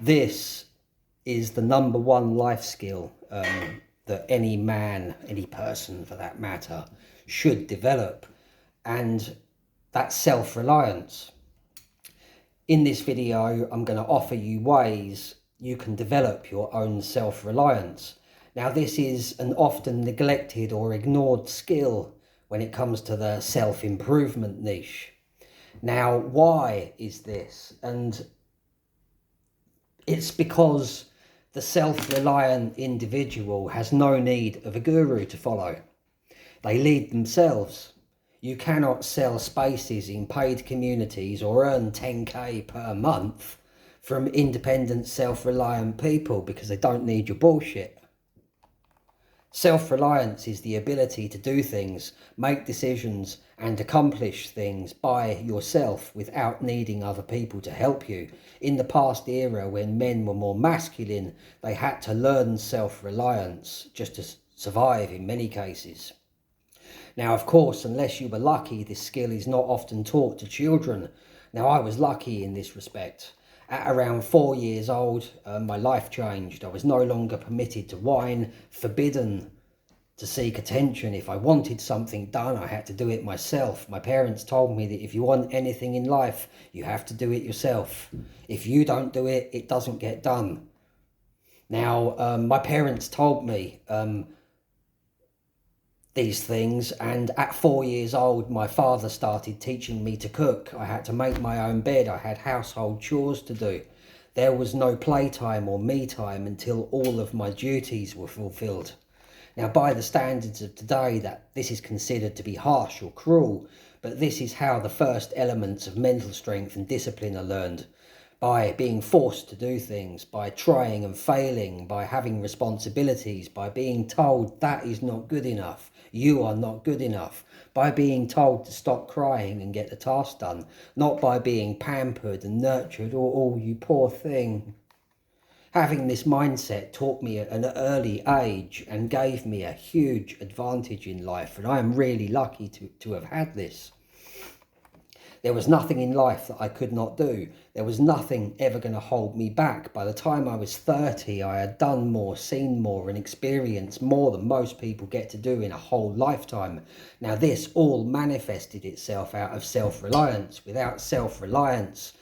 This is the number one life skill that any man, any person for that matter, should develop, and that's self-reliance. In this video, I'm going to offer you ways you can develop your own self-reliance. Now, this is an often neglected or ignored skill when it comes to the self-improvement niche. Now, why is this? And it's because the self-reliant individual has no need of a guru to follow. They lead themselves. You cannot sell spaces in paid communities or earn 10k per month from independent, self-reliant people because they don't need your bullshit. Self-reliance is the ability to do things, make decisions, and accomplish things by yourself without needing other people to help you. In the past era, when men were more masculine, they had to learn self-reliance just to survive in many cases. Now, of course, unless you were lucky, this skill is not often taught to children. Now, I was lucky in this respect. At around 4 years old, my life changed. I was no longer permitted to whine, forbidden to seek attention. If I wanted something done, I had to do it myself. My parents told me that if you want anything in life, you have to do it yourself. If you don't do it, it doesn't get done. Now, my parents told me these things, and at 4 years old my father started teaching me to cook. I had to make my own bed. I had household chores to do. There was no playtime or me time until all of my duties were fulfilled. Now, by the standards of today, this is considered to be harsh or cruel, but this is how the first elements of mental strength and discipline are learned. By being forced to do things, by trying and failing, by having responsibilities, by being told that is not good enough, you are not good enough, by being told to stop crying and get the task done, not by being pampered and nurtured, or oh, you poor thing. Having this mindset taught me at an early age and gave me a huge advantage in life, and I am really lucky to have had this. There was nothing in life that I could not do. There was nothing ever going to hold me back. By the time I was 30, I had done more, seen more, and experienced more than most people get to do in a whole lifetime. Now, this all manifested itself out of self-reliance. Without self-reliance,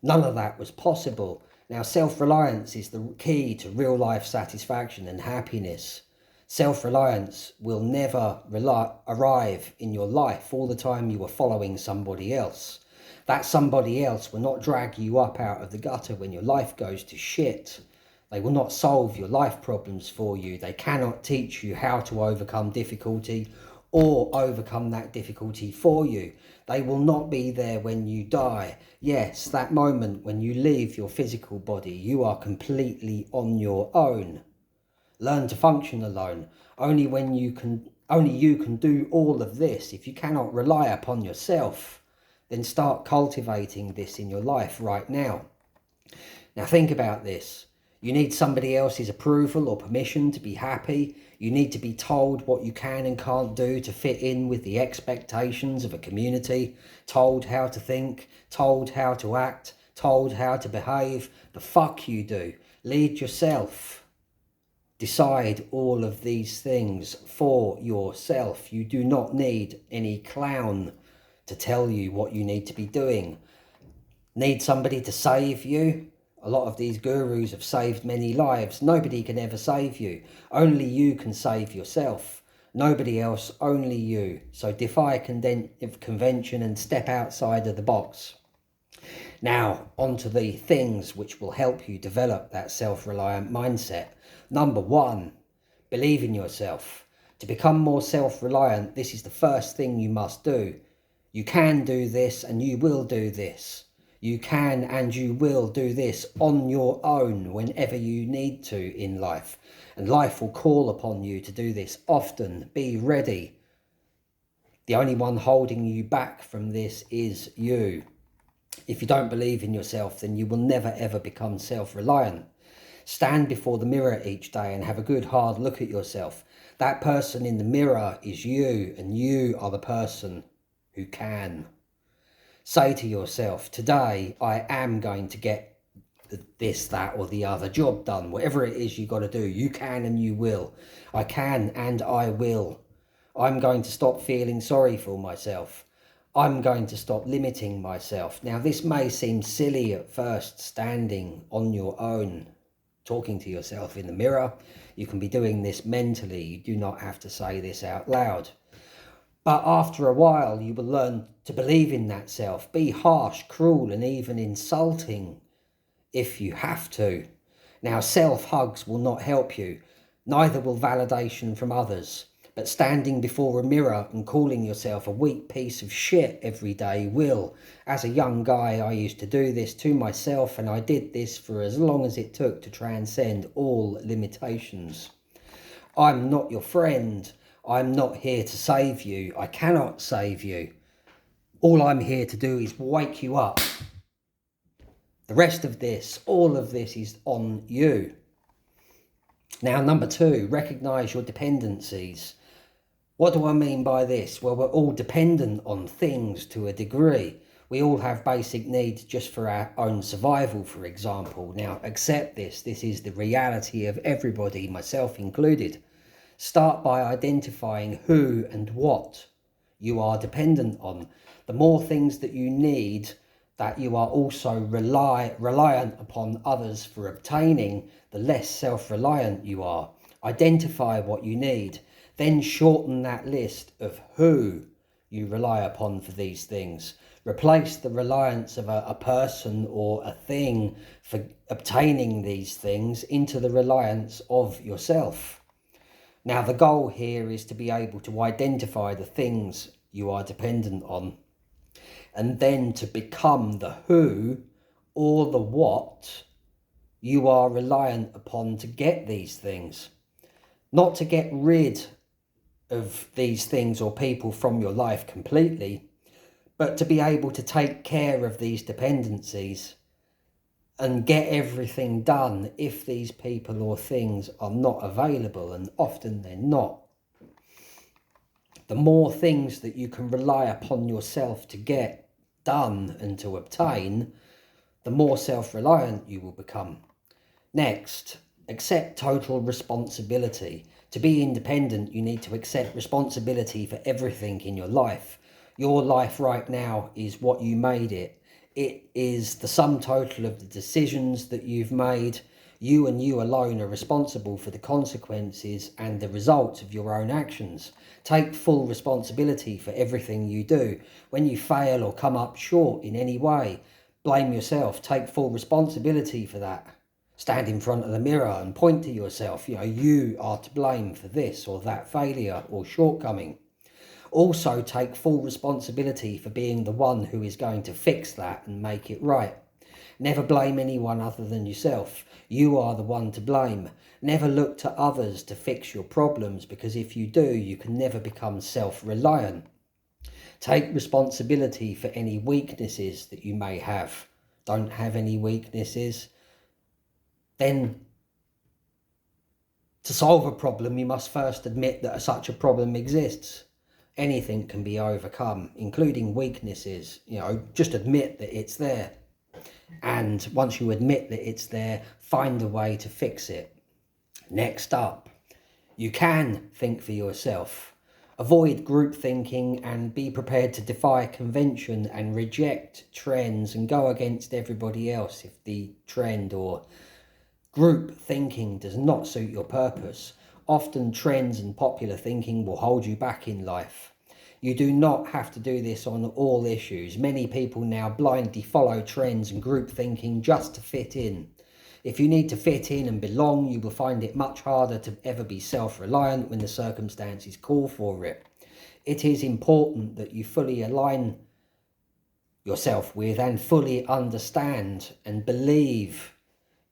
none of that was possible. Now, self-reliance is the key to real-life satisfaction and happiness. Self-reliance will never arrive in your life all the time you are following somebody else. That somebody else will not drag you up out of the gutter when your life goes to shit. They will not solve your life problems for you. They cannot teach you how to overcome difficulty or overcome that difficulty for you. They will not be there when you die. Yes, that moment when you leave your physical body, you are completely on your own. Learn to function alone. Only you can do all of this. If you cannot rely upon yourself, then start cultivating this in your life right now. Now, think about this. You need somebody else's approval or permission to be happy. You need to be told what you can and can't do to fit in with the expectations of a community, told how to think, told how to act, told how to behave. The fuck you do. Lead yourself. Decide all of these things for yourself. You do not need any clown to tell you what you need to be doing. Need somebody to save you? A lot of these gurus have saved many lives. Nobody can ever save you. Only you can save yourself. Nobody else, only you. So defy convention and step outside of the box. Now, onto the things which will help you develop that self-reliant mindset. Number one, believe in yourself. To become more self-reliant, this is the first thing you must do. You can do this and you will do this. You can and you will do this on your own whenever you need to in life. And life will call upon you to do this often. Be ready. The only one holding you back from this is you. If you don't believe in yourself, then you will never ever become self-reliant. Stand before the mirror each day and have a good hard look at yourself. That person in the mirror is you, and you are the person who can. Say to yourself, today I am going to get this, that, or the other job done. Whatever it is you got to do, you can and you will. I can and I will. I'm going to stop feeling sorry for myself. I'm going to stop limiting myself. Now, this may seem silly at first, standing on your own, talking to yourself in the mirror. You can be doing this mentally. You do not have to say this out loud. But after a while, you will learn to believe in that self. Be harsh, cruel, and even insulting if you have to. Now, self-hugs will not help you. Neither will validation from others. But standing before a mirror and calling yourself a weak piece of shit every day will. As a young guy, I used to do this to myself, and I did this for as long as it took to transcend all limitations. I'm not your friend. I'm not here to save you. I cannot save you. All I'm here to do is wake you up. The rest of this, all of this is on you. Now, number 2, recognize your dependencies. What do I mean by this? Well, we're all dependent on things to a degree. We all have basic needs just for our own survival, for example. Now, accept this. This is the reality of everybody, myself included. Start by identifying who and what you are dependent on. The more things that you need that you are also reliant upon others for obtaining, the less self-reliant you are. Identify what you need. Then shorten that list of who you rely upon for these things. Replace the reliance of a person or a thing for obtaining these things into the reliance of yourself. Now, the goal here is to be able to identify the things you are dependent on, and then to become the who or the what you are reliant upon to get these things. Not to get rid of these things or people from your life completely, but to be able to take care of these dependencies and get everything done if these people or things are not available, and often they're not. The more things that you can rely upon yourself to get done and to obtain, the more self-reliant you will become. Next, accept total responsibility. To be independent, you need to accept responsibility for everything in your life. Your life right now is what you made it. It is the sum total of the decisions that you've made. You and you alone are responsible for the consequences and the results of your own actions. Take full responsibility for everything you do. When you fail or come up short in any way, blame yourself. Take full responsibility for that. Stand in front of the mirror and point to yourself. You are to blame for this or that failure or shortcoming. Also, take full responsibility for being the one who is going to fix that and make it right. Never blame anyone other than yourself. You are the one to blame. Never look to others to fix your problems, because if you do, you can never become self-reliant. Take responsibility for any weaknesses that you may have. Don't have any weaknesses. Then, to solve a problem, you must first admit that such a problem exists. Anything can be overcome, including weaknesses. Just admit that it's there. And once you admit that it's there, find a way to fix it. Next up, you can think for yourself. Avoid group thinking and be prepared to defy convention and reject trends and go against everybody else if the trend or group thinking does not suit your purpose. Often trends and popular thinking will hold you back in life. You do not have to do this on all issues. Many people now blindly follow trends and group thinking just to fit in. If you need to fit in and belong, you will find it much harder to ever be self-reliant when the circumstances call for it. It is important that you fully align yourself with and fully understand and believe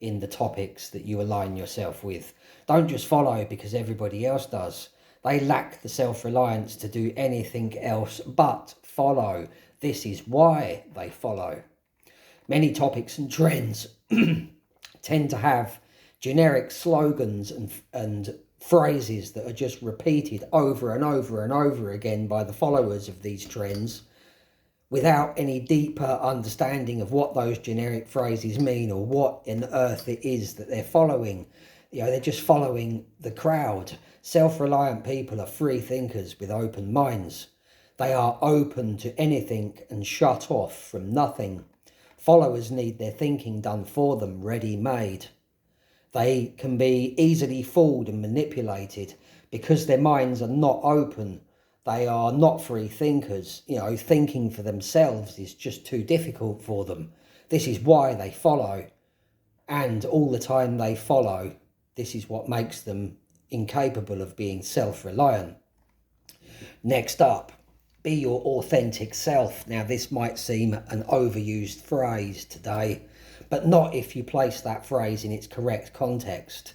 in the topics that you align yourself with. Don't just follow because everybody else does. They lack the self-reliance to do anything else but follow. This is why they follow. Many topics and trends tend to have generic slogans and phrases that are just repeated over and over and over again by the followers of these trends, without any deeper understanding of what those generic phrases mean or what on earth it is that they're following. They're just following the crowd. Self-reliant people are free thinkers with open minds. They are open to anything and shut off from nothing. Followers need their thinking done for them, ready-made. They can be easily fooled and manipulated because their minds are not open. They are not free thinkers. Thinking for themselves is just too difficult for them. This is why they follow. And all the time they follow, this is what makes them incapable of being self-reliant. Next up, be your authentic self. Now, this might seem an overused phrase today, but not if you place that phrase in its correct context.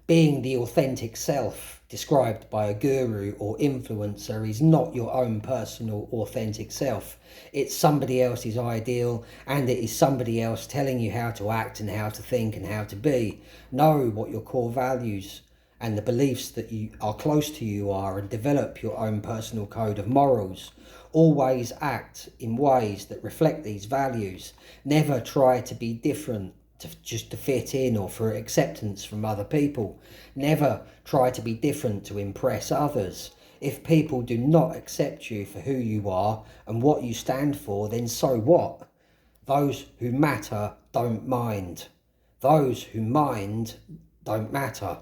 Being the authentic self described by a guru or influencer is not your own personal authentic self. It's somebody else's ideal, and it is somebody else telling you how to act and how to think and how to be. Know what your core values and the beliefs that you are close to you are, and develop your own personal code of morals. Always act in ways that reflect these values. Never try to be different just to fit in or for acceptance from other people. Never try to be different to impress others. If people do not accept you for who you are and what you stand for, then so what? Those who matter don't mind. Those who mind don't matter.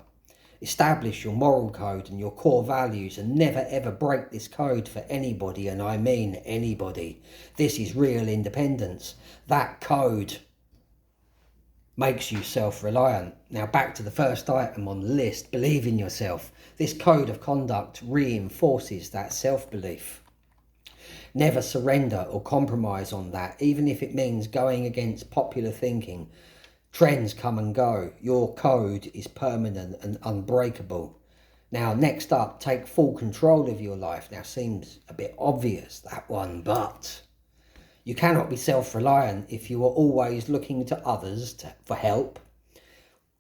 Establish your moral code and your core values, and never ever break this code for anybody, and I mean anybody. This is real independence. That code makes you self-reliant. Now back to the first item on the list, believe in yourself. This code of conduct reinforces that self-belief. Never surrender or compromise on that, even if it means going against popular thinking. Trends come and go. Your code is permanent and unbreakable. Now, next up, take full control of your life. Now, seems a bit obvious, that one, but you cannot be self-reliant if you are always looking to others for help,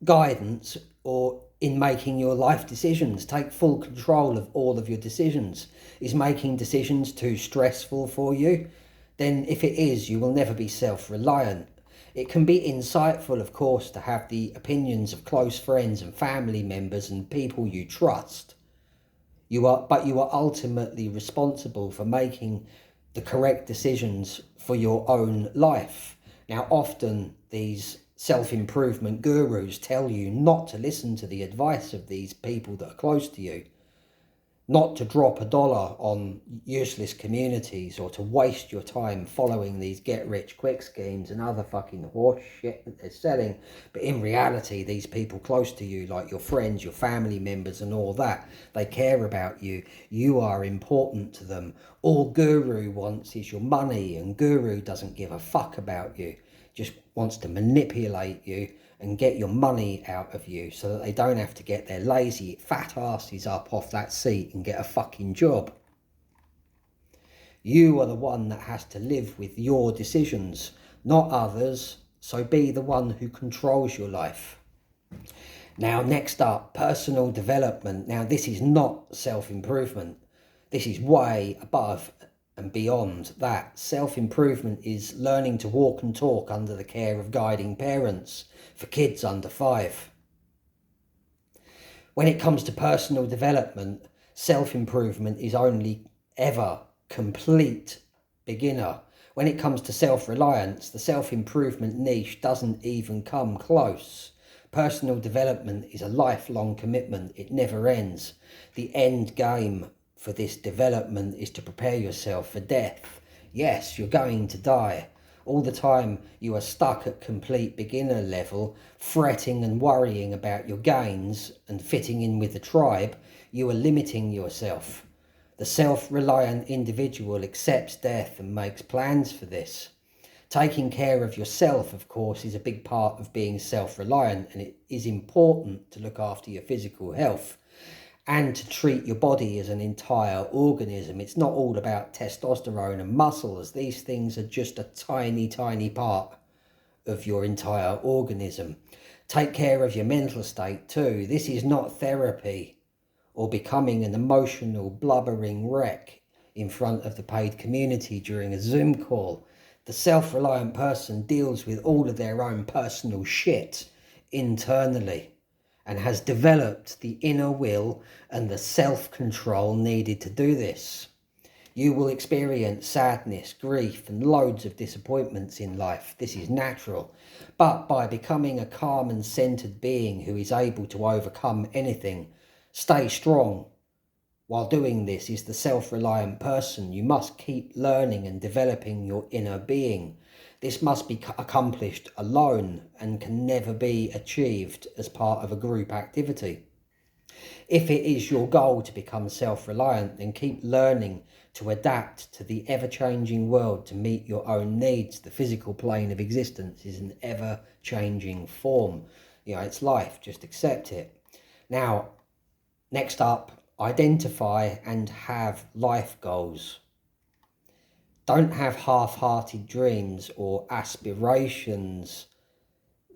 guidance, or in making your life decisions. Take full control of all of your decisions. Is making decisions too stressful for you? Then if it is, you will never be self-reliant. It can be insightful, of course, to have the opinions of close friends and family members and people you trust. But you are ultimately responsible for making the correct decisions for your own life. Now, often these self-improvement gurus tell you not to listen to the advice of these people that are close to you, not to drop $1 on useless communities, or to waste your time following these get-rich-quick schemes and other fucking horse shit that they're selling. But in reality, these people close to you, like your friends, your family members and all that, they care about you. You are important to them. All guru wants is your money, and guru doesn't give a fuck about you. Just wants to manipulate you and get your money out of you so that they don't have to get their lazy fat asses up off that seat and get a fucking job. You are the one that has to live with your decisions, not others, so be the one who controls your life. Now, next up, personal development. Now, this is not self-improvement. This is way above and beyond that. Self-improvement is learning to walk and talk under the care of guiding parents for kids under 5. When it comes to personal development, self-improvement is only ever complete beginner. When it comes to self-reliance, the self-improvement niche doesn't even come close. Personal development is a lifelong commitment. It never ends. The end game for this development is to prepare yourself for death. Yes, you're going to die. All the time you are stuck at complete beginner level, fretting and worrying about your gains and fitting in with the tribe, you are limiting yourself. The self-reliant individual accepts death and makes plans for this. Taking care of yourself, of course, is a big part of being self-reliant, and it is important to look after your physical health and to treat your body as an entire organism. It's not all about testosterone and muscles. These things are just a tiny, tiny part of your entire organism. Take care of your mental state too. This is not therapy or becoming an emotional, blubbering wreck. in front of the paid community during a Zoom call. The self-reliant person deals with all of their own personal shit internally and has developed the inner will and the self-control needed to do this. You will experience sadness, grief, and loads of disappointments in life. This is natural. But by becoming a calm and centered being who is able to overcome anything, stay strong. While doing this is the self-reliant person. You must keep learning and developing your inner being. This must be accomplished alone and can never be achieved as part of a group activity. If it is your goal to become self-reliant, then keep learning to adapt to the ever-changing world to meet your own needs. The physical plane of existence is an ever-changing form. It's life, just accept it. Now, next up, identify and have life goals. Don't have half-hearted dreams or aspirations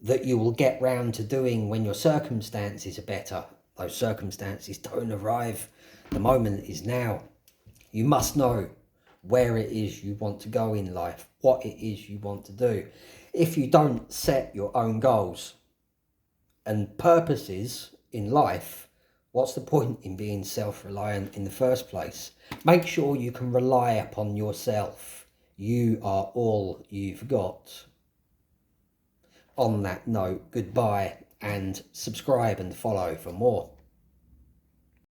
that you will get round to doing when your circumstances are better. Those circumstances don't arrive. The moment is now. You must know where it is you want to go in life, what it is you want to do. If you don't set your own goals and purposes in life, what's the point in being self-reliant in the first place? Make sure you can rely upon yourself. You are all you've got. On that note, goodbye, and subscribe and follow for more.